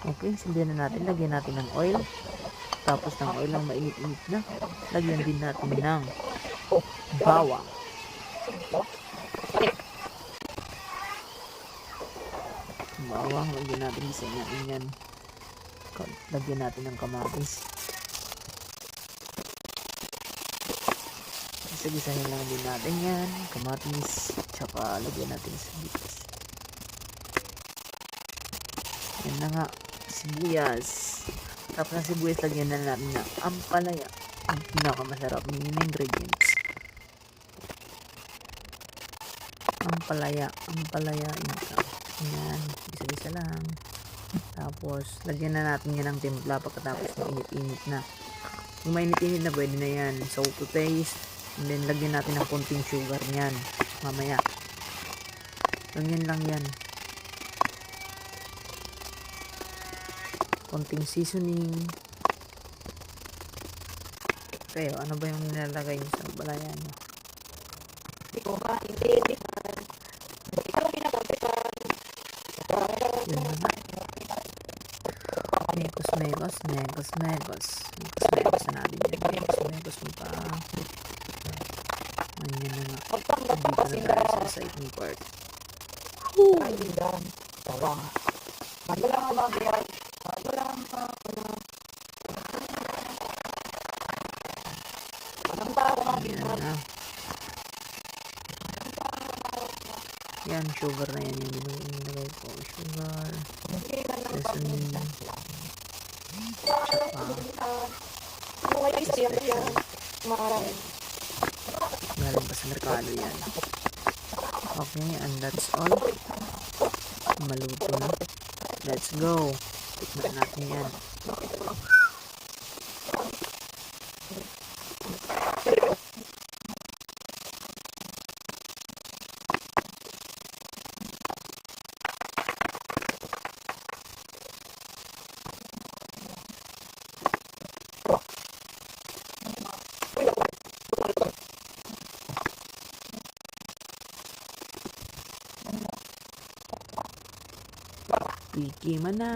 Okay, sindihan na natin. Lagyan natin ng oil. Tapos ng oil lang mainit-init na. Lagyan din natin ng bawang. Bawang, lagyan natin, isa natin yan. Lagyan natin ng kamatis. Isa-gisahin lang din natin yan. Kamatis. Tsaka lagyan natin sa sibuyas. Yan na nga. Sibuyas. Tapos ng sibuyas, lagyan na natin ng ampalaya. Ang pinakamasarap ng ingredients. Ampalaya. Ampalaya. Yan. Isa-gisa lang. Tapos, lagyan na natin yan ng timpla pagkatapos mainit-init na. Kung mainit-init na, pwede na yan. Salt to taste. And then, lagyan natin ng konting sugar niyan. Mamaya. Ganyan lang yan. Konting seasoning. Kayo, ano ba yung nilalagay niyo sa balaya niyo? Hindi ko ba? Hindi. Ikaw pinapagpitan. Yun na nga. Mekos na natin yan. Mekos mo pa. Ayan na nga. Dito na tayo sa exciting part. Ay, dan. Tawang. Magalang ang bagay. Magalang pa. Ayan na. Yan, sugar na yan yung nilagay ko. Sugar. Seasoning. Galing pa sa merkado yan. Okay, and that's all. Maluto na. Let's go. Tikman natin yan. Tikiman na.